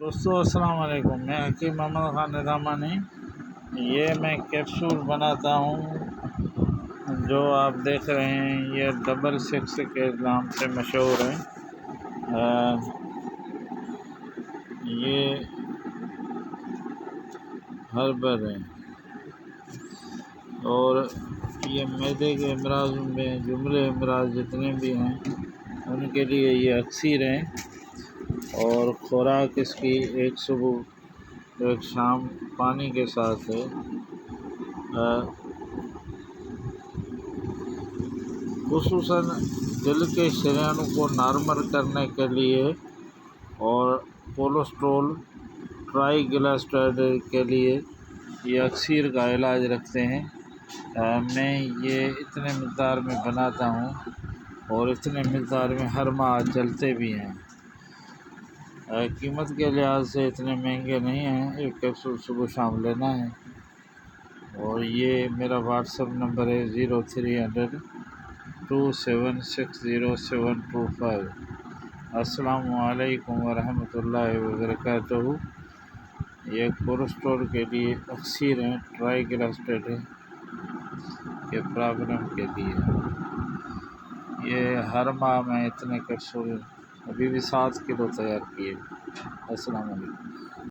دوستو السلام علیکم، میں حکیم محمد خان نظامانی۔ یہ میں کیپسول بناتا ہوں جو آپ دیکھ رہے ہیں، یہ 66 کے نام سے مشہور ہے۔ یہ ہربل ہے اور یہ معدے کے امراض میں جملے امراض جتنے بھی ہیں ان کے لیے یہ اکثیر ہیں، اور خوراک اس کی ایک صبح ایک شام پانی کے ساتھ ہے۔ خصوصاً دل کے شریانوں کو نارمل کرنے کے لیے اور کولیسٹرول ٹرائی گلسرائڈ کے لیے یہ اکثیر کا علاج رکھتے ہیں۔ میں یہ اتنے مقدار میں بناتا ہوں اور اتنے مقدار میں ہر ماہ چلتے بھی ہیں۔ قیمت کے لحاظ سے اتنے مہنگے نہیں ہیں، ایک کیپسول صبح شام لینا ہے۔ اور یہ میرا واٹس ایپ نمبر ہے 0300276075۔ السلام علیکم ورحمۃ اللہ وبرکاتہ۔ یہ کولیسٹرول کے لیے اکثیر ہیں، ٹرائی گلسرائڈ کے پرابلم کے لیے۔ یہ ہر ماہ میں اتنے کیپسول ابھی بھی 7 کلو تیار کیے۔ السلام علیکم۔